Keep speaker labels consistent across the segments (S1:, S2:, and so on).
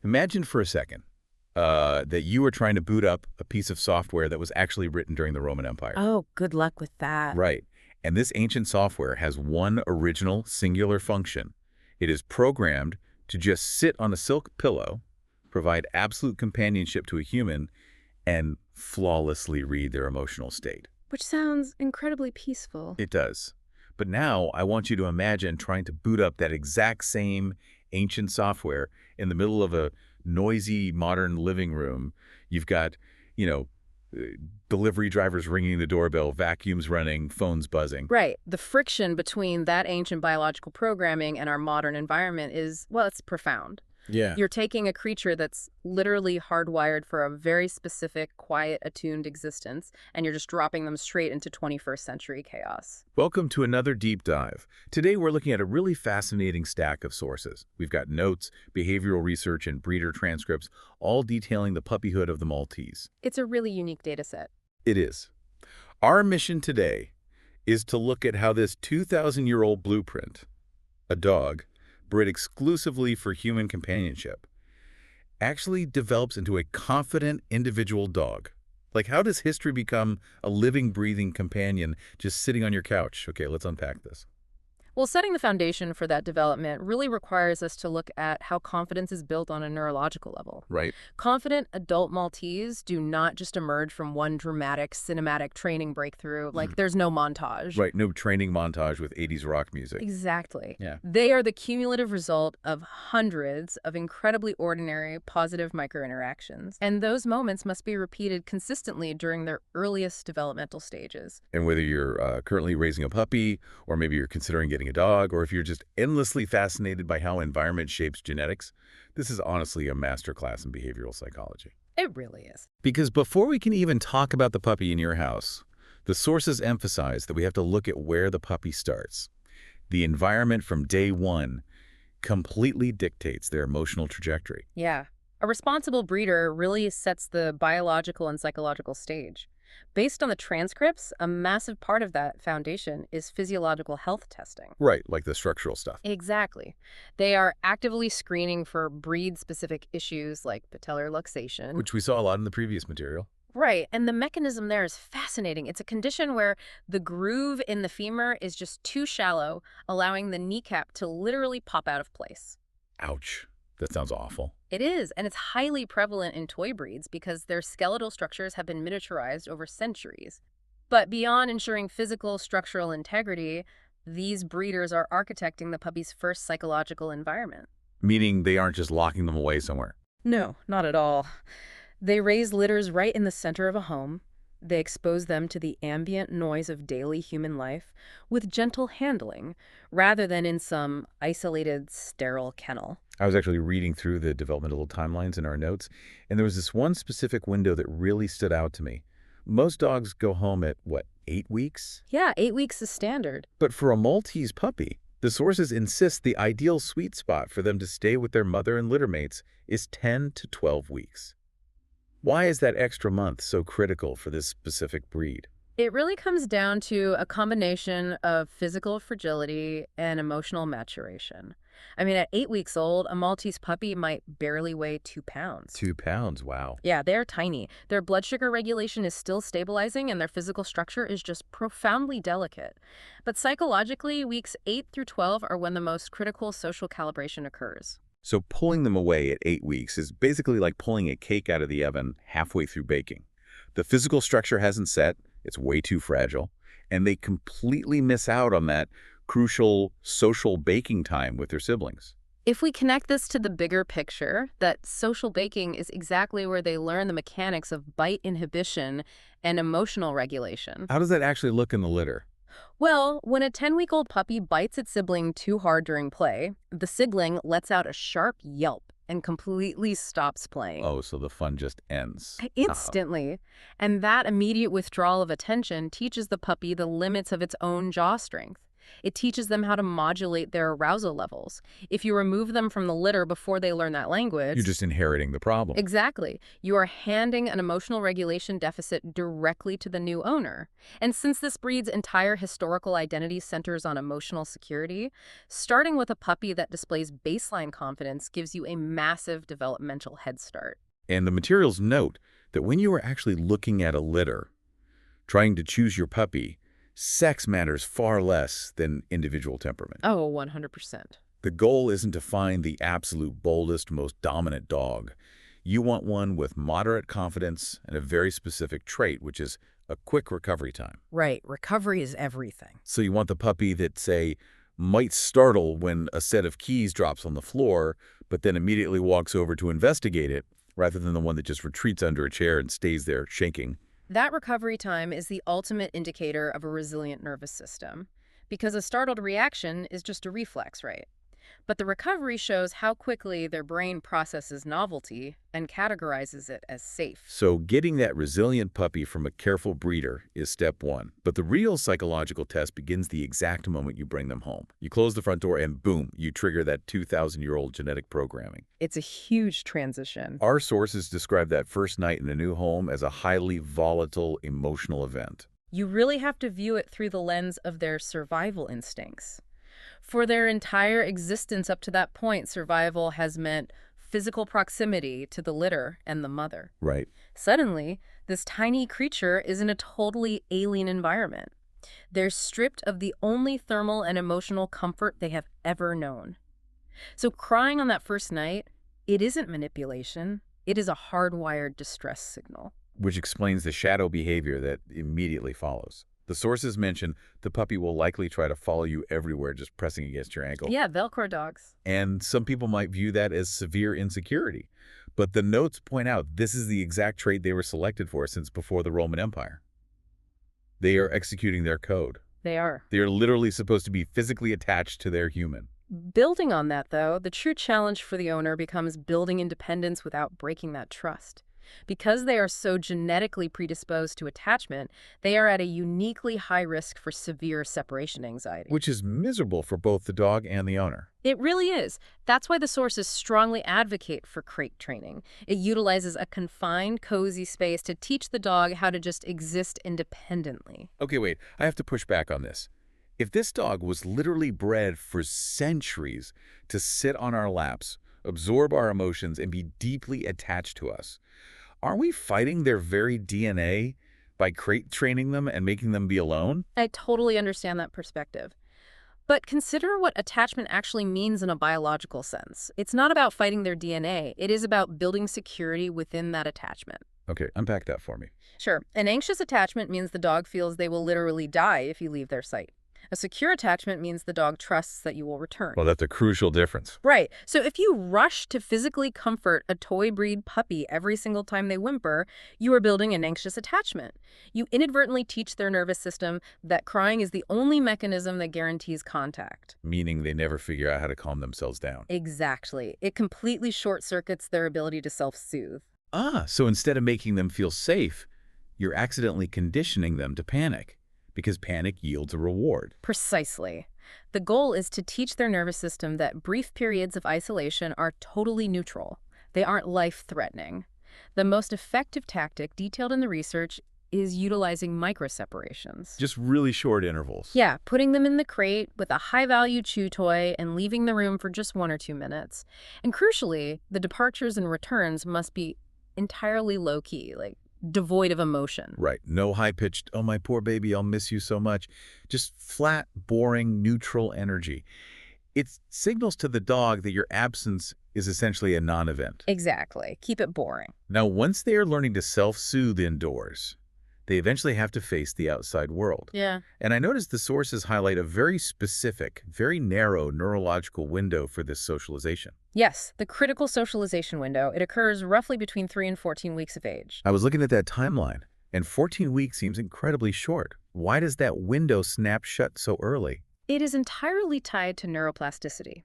S1: Imagine for a second that you were trying to boot up a piece of software that was actually written during the Roman Empire.
S2: Oh, good luck with that.
S1: Right. And this ancient software has one original singular function. It is programmed to just sit on a silk pillow, provide absolute companionship to a human, and flawlessly read their emotional state.
S2: Which sounds incredibly peaceful.
S1: It does. But now I want you to imagine trying to boot up that exact same ancient software in the middle of a noisy modern living room. You've got, you know, delivery drivers ringing the doorbell, vacuums running, phones buzzing.
S2: Right. The friction between that ancient biological programming and our modern environment is, well, it's profound.
S1: Yeah.
S2: You're taking a creature that's literally hardwired for a very specific, quiet, attuned existence, and you're just dropping them straight into 21st century chaos.
S1: Welcome to another deep dive. Today we're looking at a really fascinating stack of sources. We've got notes, behavioral research, and breeder transcripts, all detailing the puppyhood of the Maltese.
S2: It's a really unique data set.
S1: It is. Our mission today is to look at how this 2,000-year-old blueprint, a dog, bred exclusively for human companionship, actually develops into a confident individual dog. Like, how does history become a living, breathing companion just sitting on your couch? Okay, let's unpack this.
S2: Well, setting the foundation for that development really requires us to look at how confidence is built on a neurological level.
S1: Right.
S2: Confident adult Maltese do not just emerge from one dramatic cinematic training breakthrough. Like, there's no montage.
S1: Right, no training montage with 80s rock music.
S2: Exactly.
S1: Yeah.
S2: They are the cumulative result of hundreds of incredibly ordinary, positive microinteractions. And those moments must be repeated consistently during their earliest developmental stages.
S1: And whether you're currently raising a puppy, or maybe you're considering getting a dog, or if you're just endlessly fascinated by how environment shapes genetics, this is honestly a masterclass in behavioral psychology.
S2: It really is.
S1: Because before we can even talk about the puppy in your house, the sources emphasize that we have to look at where the puppy starts. The environment from day one completely dictates their emotional trajectory.
S2: Yeah. A responsible breeder really sets the biological and psychological stage. Based on the transcripts, a massive part of that foundation is physiological health testing.
S1: Right, like the structural stuff.
S2: Exactly. They are actively screening for breed-specific issues like patellar luxation.
S1: Which we saw a lot in the previous material.
S2: Right, and the mechanism there is fascinating. It's a condition where the groove in the femur is just too shallow, allowing the kneecap to literally pop out of place.
S1: Ouch. That sounds awful.
S2: It is, and it's highly prevalent in toy breeds because their skeletal structures have been miniaturized over centuries. But beyond ensuring physical structural integrity, these breeders are architecting the puppy's first psychological environment.
S1: Meaning they aren't just locking them away somewhere.
S2: No, not at all. They raise litters right in the center of a home. They expose them to the ambient noise of daily human life with gentle handling, rather than in some isolated, sterile kennel.
S1: I was actually reading through the developmental timelines in our notes, and there was this one specific window that really stood out to me. Most dogs go home at, 8 weeks?
S2: Yeah, 8 weeks is standard.
S1: But for a Maltese puppy, the sources insist the ideal sweet spot for them to stay with their mother and littermates is 10 to 12 weeks. Why is that extra month so critical for this specific breed?
S2: It really comes down to a combination of physical fragility and emotional maturation. I mean, at 8 weeks old, a Maltese puppy might barely weigh 2 pounds.
S1: 2 pounds, wow.
S2: Yeah, they're tiny. Their blood sugar regulation is still stabilizing, and their physical structure is just profoundly delicate. But psychologically, weeks 8 through 12 are when the most critical social calibration occurs.
S1: So pulling them away at 8 weeks is basically like pulling a cake out of the oven halfway through baking. The physical structure hasn't set, it's way too fragile, and they completely miss out on that crucial social baking time with their siblings.
S2: If we connect this to the bigger picture, that social baking is exactly where they learn the mechanics of bite inhibition and emotional regulation.
S1: How does that actually look in the litter?
S2: Well, when a 10-week-old puppy bites its sibling too hard during play, the sibling lets out a sharp yelp and completely stops playing.
S1: Oh, so the fun just ends.
S2: Instantly. And that immediate withdrawal of attention teaches the puppy the limits of its own jaw strength. It teaches them how to modulate their arousal levels. If you remove them from the litter before they learn that
S1: You're
S2: language,
S1: just inheriting the problem.
S2: exactly, you are handing an emotional regulation deficit directly to the new owner. And since this breed's entire historical identity centers on emotional security, starting with a puppy that displays baseline confidence gives you a massive developmental head start.
S1: And the materials note that when you are actually looking at a litter, trying to choose your puppy, sex matters far less than individual temperament.
S2: Oh, 100%.
S1: The goal isn't to find the absolute boldest, most dominant dog. You want one with moderate confidence and a very specific trait, which is a quick recovery time.
S2: Right. Recovery is everything.
S1: So you want the puppy that, say, might startle when a set of keys drops on the floor, but then immediately walks over to investigate it, rather than the one that just retreats under a chair and stays there shaking.
S2: That recovery time is the ultimate indicator of a resilient nervous system, because a startled reaction is just a reflex, right? But the recovery shows how quickly their brain processes novelty and categorizes it as safe.
S1: So getting that resilient puppy from a careful breeder is step one. But the real psychological test begins the exact moment you bring them home. You close the front door and boom, you trigger that 2,000-year-old genetic programming.
S2: It's a huge transition.
S1: Our sources describe that first night in a new home as a highly volatile emotional event.
S2: You really have to view it through the lens of their survival instincts. For their entire existence up to that point, survival has meant physical proximity to the litter and the mother.
S1: Right.
S2: Suddenly, this tiny creature is in a totally alien environment. They're stripped of the only thermal and emotional comfort they have ever known. So crying on that first night, it isn't manipulation. It is a hardwired distress signal.
S1: Which explains the shadow behavior that immediately follows. The sources mention the puppy will likely try to follow you everywhere, just pressing against your ankle.
S2: Yeah, Velcro dogs.
S1: And some people might view that as severe insecurity. But the notes point out this is the exact trait they were selected for since before the Roman Empire. They are executing their code.
S2: They are.
S1: They are literally supposed to be physically attached to their human.
S2: Building on that, though, the true challenge for the owner becomes building independence without breaking that trust. Because they are so genetically predisposed to attachment, they are at a uniquely high risk for severe separation anxiety.
S1: Which is miserable for both the dog and the owner.
S2: It really is. That's why the sources strongly advocate for crate training. It utilizes a confined, cozy space to teach the dog how to just exist independently.
S1: Okay, wait, I have to push back on this. If this dog was literally bred for centuries to sit on our laps, absorb our emotions, and be deeply attached to us, aren't we fighting their very DNA by crate training them and making them be alone?
S2: I totally understand that perspective. But consider what attachment actually means in a biological sense. It's not about fighting their DNA. It is about building security within that attachment.
S1: Okay, unpack that for me.
S2: Sure, an anxious attachment means the dog feels they will literally die if you leave their sight. A secure attachment means the dog trusts that you will return.
S1: Well, that's a crucial difference.
S2: Right. So if you rush to physically comfort a toy breed puppy every single time they whimper, you are building an anxious attachment. You inadvertently teach their nervous system that crying is the only mechanism that guarantees contact.
S1: Meaning they never figure out how to calm themselves down.
S2: Exactly. It completely short-circuits their ability to self-soothe.
S1: So instead of making them feel safe, you're accidentally conditioning them to panic, because panic yields a reward.
S2: Precisely. The goal is to teach their nervous system that brief periods of isolation are totally neutral. They aren't life-threatening. The most effective tactic detailed in the research is utilizing micro-separations.
S1: Just really short intervals.
S2: Yeah, putting them in the crate with a high-value chew toy and leaving the room for just 1 or 2 minutes. And crucially, the departures and returns must be entirely low-key, like devoid of emotion.
S1: Right. No high-pitched, oh, my poor baby, I'll miss you so much. Just flat, boring, neutral energy. It signals to the dog that your absence is essentially a non-event.
S2: Exactly. Keep it boring.
S1: Now, once they are learning to self-soothe indoors, they eventually have to face the outside world.
S2: Yeah.
S1: And I noticed the sources highlight a very specific, very narrow neurological window for this socialization.
S2: Yes, the critical socialization window. It occurs roughly between 3 and 14 weeks of age.
S1: I was looking at that timeline, and 14 weeks seems incredibly short. Why does that window snap shut so early?
S2: It is entirely tied to neuroplasticity.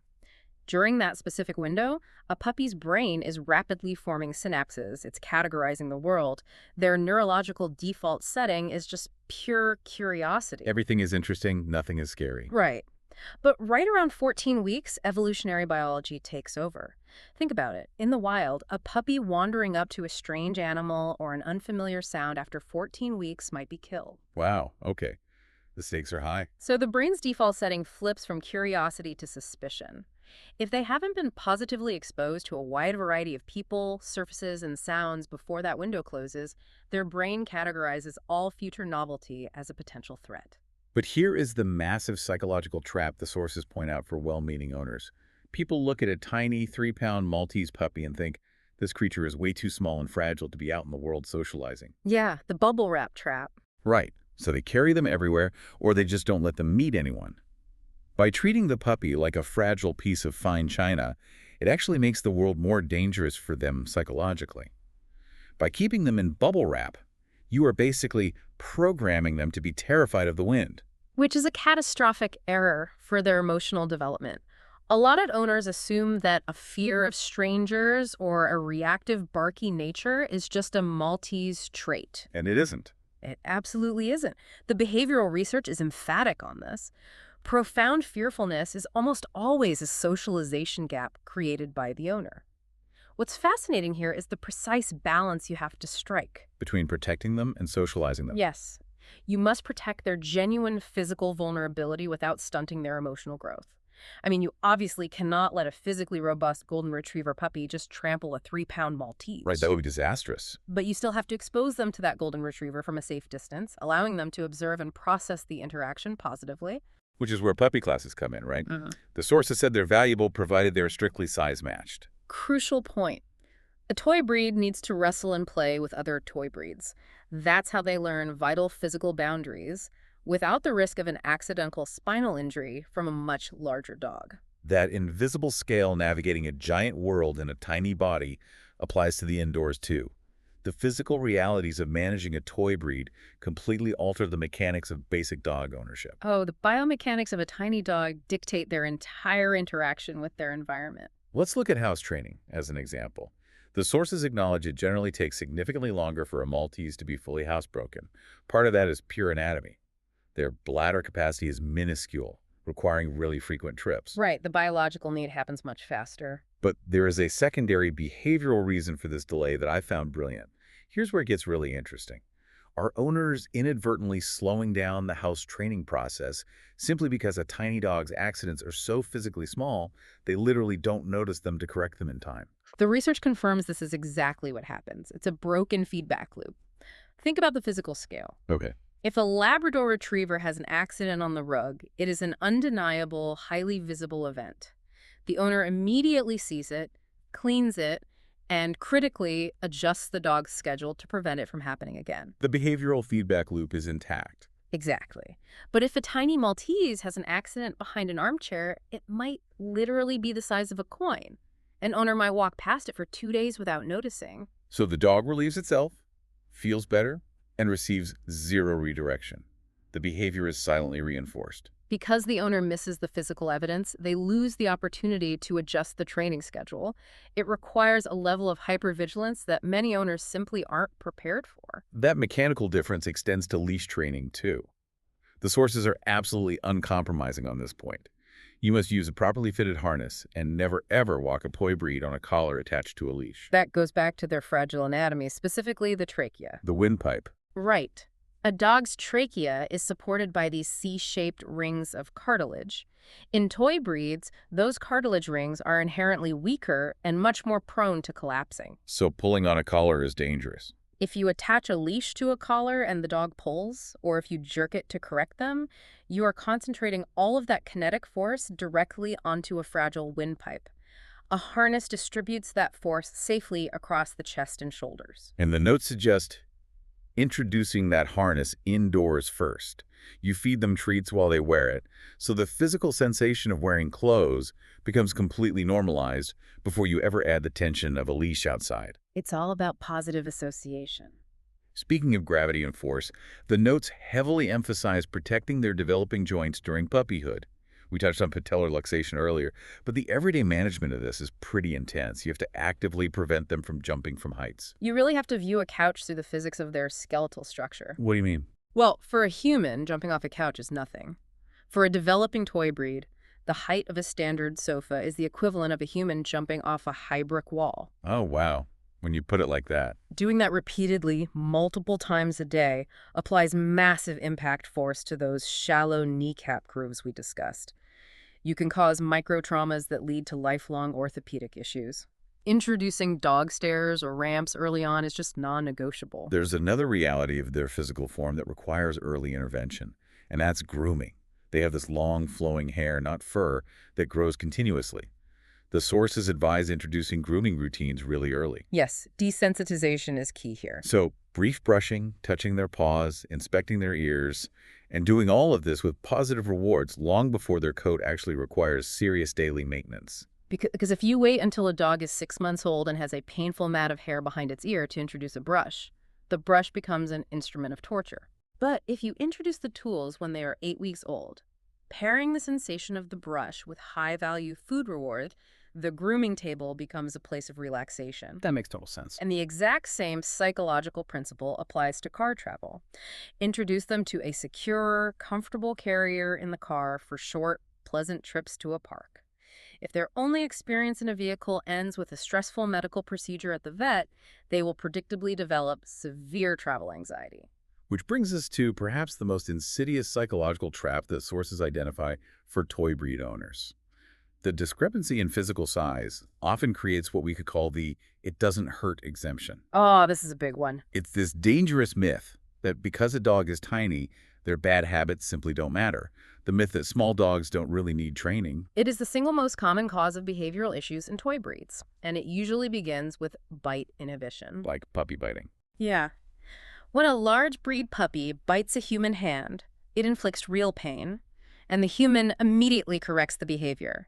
S2: During that specific window, a puppy's brain is rapidly forming synapses. It's categorizing the world. Their neurological default setting is just pure curiosity.
S1: Everything is interesting, nothing is scary.
S2: Right. But right around 14 weeks, evolutionary biology takes over. Think about it. In the wild, a puppy wandering up to a strange animal or an unfamiliar sound after 14 weeks might be killed.
S1: Wow, okay. The stakes are high.
S2: So the brain's default setting flips from curiosity to suspicion. If they haven't been positively exposed to a wide variety of people, surfaces, and sounds before that window closes, their brain categorizes all future novelty as a potential threat.
S1: But here is the massive psychological trap the sources point out for well-meaning owners. People look at a tiny 3-pound Maltese puppy and think, this creature is way too small and fragile to be out in the world socializing.
S2: Yeah, the bubble wrap trap.
S1: Right. So they carry them everywhere, or they just don't let them meet anyone. By treating the puppy like a fragile piece of fine china, it actually makes the world more dangerous for them psychologically. By keeping them in bubble wrap, you are basically programming them to be terrified of the wind.
S2: Which is a catastrophic error for their emotional development. A lot of owners assume that a fear of strangers or a reactive, barky nature is just a Maltese trait.
S1: And it isn't.
S2: It absolutely isn't. The behavioral research is emphatic on this. Profound fearfulness is almost always a socialization gap created by the owner. What's fascinating here is the precise balance you have to strike.
S1: Between protecting them and socializing them.
S2: Yes, you must protect their genuine physical vulnerability without stunting their emotional growth. I mean, you obviously cannot let a physically robust golden retriever puppy just trample a 3-pound Maltese.
S1: Right, that would be disastrous.
S2: But you still have to expose them to that golden retriever from a safe distance, allowing them to observe and process the interaction positively.
S1: Which is where puppy classes come in, right?
S2: Mhm.
S1: The sources said they're valuable provided they're strictly size matched.
S2: Crucial point. A toy breed needs to wrestle and play with other toy breeds. That's how they learn vital physical boundaries without the risk of an accidental spinal injury from a much larger dog.
S1: That invisible scale navigating a giant world in a tiny body applies to the indoors too. The physical realities of managing a toy breed completely alter the mechanics of basic dog ownership.
S2: Oh, the biomechanics of a tiny dog dictate their entire interaction with their environment.
S1: Let's look at house training as an example. The sources acknowledge it generally takes significantly longer for a Maltese to be fully housebroken. Part of that is pure anatomy. Their bladder capacity is minuscule, requiring really frequent trips.
S2: Right, the biological need happens much faster.
S1: But there is a secondary behavioral reason for this delay that I found brilliant. Here's where it gets really interesting. Are owners inadvertently slowing down the house training process simply because a tiny dog's accidents are so physically small, they literally don't notice them to correct them in time?
S2: The research confirms this is exactly what happens. It's a broken feedback loop. Think about the physical scale.
S1: Okay.
S2: If a Labrador retriever has an accident on the rug, it is an undeniable, highly visible event. The owner immediately sees it, cleans it, and critically adjusts the dog's schedule to prevent it from happening again.
S1: The behavioral feedback loop is intact.
S2: Exactly. But if a tiny Maltese has an accident behind an armchair, it might literally be the size of a coin. An owner might walk past it for 2 days without noticing.
S1: So the dog relieves itself, feels better, and receives zero redirection. The behavior is silently reinforced.
S2: Because the owner misses the physical evidence, they lose the opportunity to adjust the training schedule. It requires a level of hypervigilance that many owners simply aren't prepared for.
S1: That mechanical difference extends to leash training, too. The sources are absolutely uncompromising on this point. You must use a properly fitted harness and never ever walk a toy breed on a collar attached to a leash.
S2: That goes back to their fragile anatomy, specifically the trachea.
S1: The windpipe.
S2: Right. A dog's trachea is supported by these C-shaped rings of cartilage. In toy breeds, those cartilage rings are inherently weaker and much more prone to collapsing.
S1: So pulling on a collar is dangerous.
S2: If you attach a leash to a collar and the dog pulls, or if you jerk it to correct them, you are concentrating all of that kinetic force directly onto a fragile windpipe. A harness distributes that force safely across the chest and shoulders.
S1: And the notes suggest introducing that harness indoors first. You feed them treats while they wear it, so the physical sensation of wearing clothes becomes completely normalized before you ever add the tension of a leash outside.
S2: It's all about positive association.
S1: Speaking of gravity and force, the notes heavily emphasize protecting their developing joints during puppyhood. We touched on patellar luxation earlier, but the everyday management of this is pretty intense. You have to actively prevent them from jumping from heights.
S2: You really have to view a couch through the physics of their skeletal structure.
S1: What do you mean?
S2: Well, for a human, jumping off a couch is nothing. For a developing toy breed, the height of a standard sofa is the equivalent of a human jumping off a high brick wall.
S1: Oh, wow. When you put it like that.
S2: Doing that repeatedly, multiple times a day, applies massive impact force to those shallow kneecap grooves we discussed. You can cause micro-traumas that lead to lifelong orthopedic issues. Introducing dog stairs or ramps early on is just non-negotiable.
S1: There's another reality of their physical form that requires early intervention, and that's grooming. They have this long, flowing hair, not fur, that grows continuously. The sources advise introducing grooming routines really early.
S2: Yes, desensitization is key here.
S1: So, brief brushing, touching their paws, inspecting their ears, and doing all of this with positive rewards long before their coat actually requires serious daily maintenance.
S2: Because if you wait until a dog is 6 months old and has a painful mat of hair behind its ear to introduce a brush, the brush becomes an instrument of torture. But if you introduce the tools when they are 8 weeks old, pairing the sensation of the brush with high-value food reward, the grooming table becomes a place of relaxation.
S3: That makes total sense.
S2: And the exact same psychological principle applies to car travel. Introduce them to a secure, comfortable carrier in the car for short, pleasant trips to a park. If their only experience in a vehicle ends with a stressful medical procedure at the vet, they will predictably develop severe travel anxiety.
S1: Which brings us to perhaps the most insidious psychological trap that sources identify for toy breed owners. The discrepancy in physical size often creates what we could call the "it doesn't hurt" exemption.
S2: Oh, this is a big one.
S1: It's this dangerous myth that because a dog is tiny, their bad habits simply don't matter. The myth that small dogs don't really need training.
S2: It is the single most common cause of behavioral issues in toy breeds, and it usually begins with bite inhibition.
S1: Like puppy biting.
S2: Yeah. When a large breed puppy bites a human hand, it inflicts real pain, and the human immediately corrects the behavior.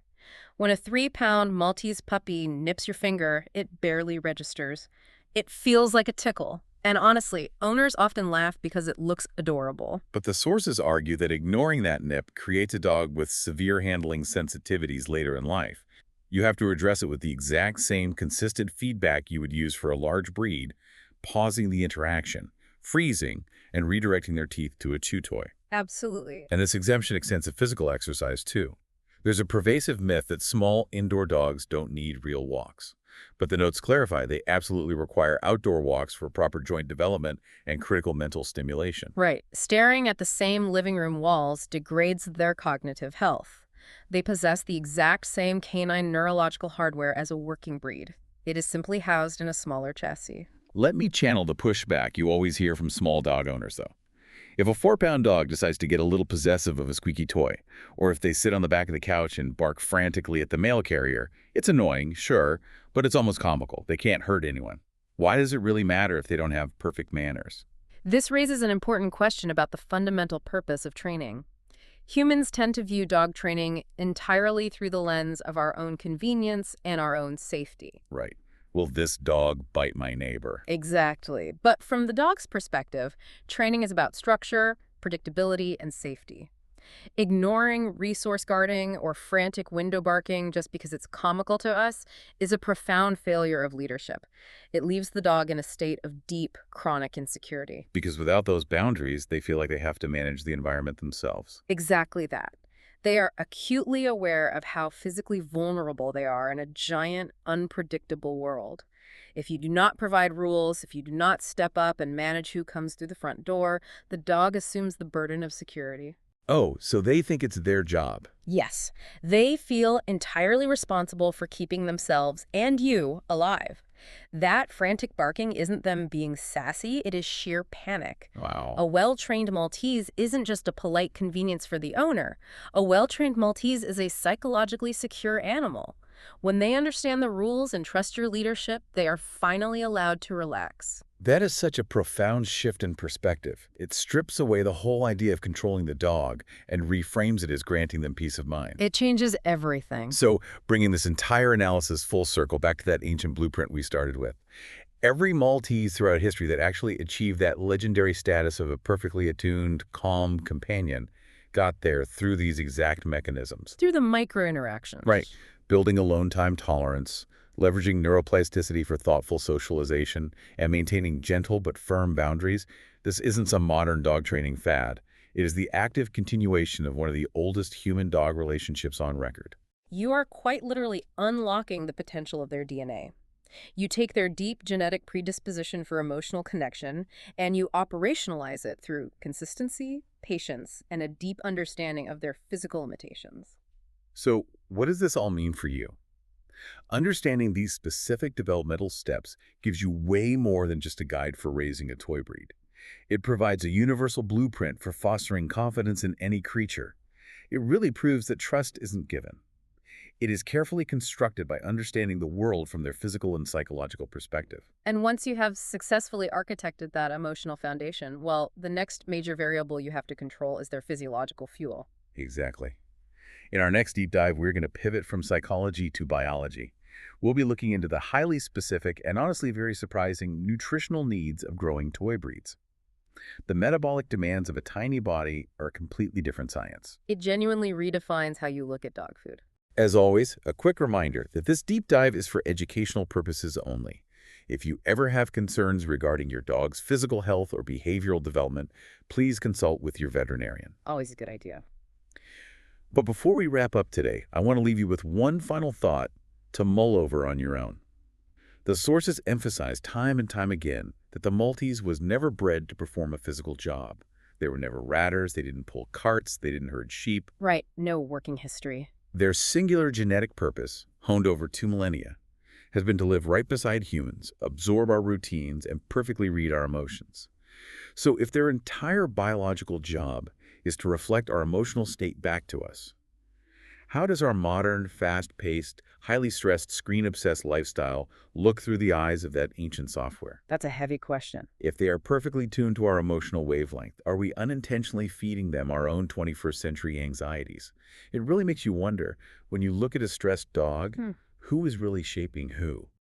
S2: When a 3-pound Maltese puppy nips your finger, it barely registers. It feels like a tickle. And honestly, owners often laugh because it looks adorable.
S1: But the sources argue that ignoring that nip creates a dog with severe handling sensitivities later in life. You have to address it with the exact same consistent feedback you would use for a large breed, pausing the interaction, freezing, and redirecting their teeth to a chew toy.
S2: Absolutely.
S1: And this exemption extends to physical exercise, too. There's a pervasive myth that small indoor dogs don't need real walks. But the notes clarify they absolutely require outdoor walks for proper joint development and critical mental stimulation.
S2: Right. Staring at the same living room walls degrades their cognitive health. They possess the exact same canine neurological hardware as a working breed. It is simply housed in a smaller chassis.
S1: Let me channel the pushback you always hear from small dog owners, though. If a 4-pound dog decides to get a little possessive of a squeaky toy, or if they sit on the back of the couch and bark frantically at the mail carrier, it's annoying, sure, but it's almost comical. They can't hurt anyone. Why does it really matter if they don't have perfect manners?
S2: This raises an important question about the fundamental purpose of training. Humans tend to view dog training entirely through the lens of our own convenience and our own safety.
S1: Right. Will this dog bite my neighbor?
S2: Exactly. But from the dog's perspective, training is about structure, predictability, and safety. Ignoring resource guarding or frantic window barking just because it's comical to us is a profound failure of leadership. It leaves the dog in a state of deep, chronic insecurity.
S1: Because without those boundaries, they feel like they have to manage the environment themselves.
S2: Exactly that. They are acutely aware of how physically vulnerable they are in a giant, unpredictable world. If you do not provide rules, if you do not step up and manage who comes through the front door, the dog assumes the burden of security.
S1: Oh, so they think it's their job.
S2: Yes, they feel entirely responsible for keeping themselves and you alive. That frantic barking isn't them being sassy, it is sheer panic.
S1: Wow.
S2: A well-trained Maltese isn't just a polite convenience for the owner. A well-trained Maltese is a psychologically secure animal. When they understand the rules and trust your leadership, they are finally allowed to relax.
S1: That is such a profound shift in perspective. It strips away the whole idea of controlling the dog and reframes it as granting them peace of mind.
S2: It changes everything.
S1: So, bringing this entire analysis full circle back to that ancient blueprint we started with. Every Maltese throughout history that actually achieved that legendary status of a perfectly attuned, calm companion got there through these exact mechanisms.
S2: Through the micro interactions.
S1: Right. Building alone time tolerance, leveraging neuroplasticity for thoughtful socialization, and maintaining gentle but firm boundaries. This isn't some modern dog training fad. It is the active continuation of one of the oldest human-dog relationships on record.
S2: You are quite literally unlocking the potential of their DNA. You take their deep genetic predisposition for emotional connection and you operationalize it through consistency, patience, and a deep understanding of their physical limitations.
S1: So, what does this all mean for you? Understanding these specific developmental steps gives you way more than just a guide for raising a toy breed. It provides a universal blueprint for fostering confidence in any creature. It really proves that trust isn't given. It is carefully constructed by understanding the world from their physical and psychological perspective.
S2: And once you have successfully architected that emotional foundation, well, the next major variable you have to control is their physiological fuel.
S1: Exactly. In our next deep dive, we're going to pivot from psychology to biology. We'll be looking into the highly specific and honestly very surprising nutritional needs of growing toy breeds. The metabolic demands of a tiny body are a completely different science.
S2: It genuinely redefines how you look at dog food.
S1: As always, a quick reminder that this deep dive is for educational purposes only. If you ever have concerns regarding your dog's physical health or behavioral development, please consult with your veterinarian.
S2: Always a good idea.
S1: But before we wrap up today, I want to leave you with one final thought to mull over on your own. The sources emphasize time and time again that the Maltese was never bred to perform a physical job. They were never ratters, they didn't pull carts, they didn't herd sheep.
S2: Right, no working history.
S1: Their singular genetic purpose, honed over 2 millennia, has been to live right beside humans, absorb our routines, and perfectly read our emotions. So if their entire biological job is to reflect our emotional state back to us, how does our modern, fast-paced, highly stressed, screen-obsessed lifestyle look through the eyes of that ancient software?
S2: That's a heavy question.
S1: If they are perfectly tuned to our emotional wavelength, are we unintentionally feeding them our own 21st century anxieties? It really makes you wonder, when you look at a stressed dog, who is really shaping who?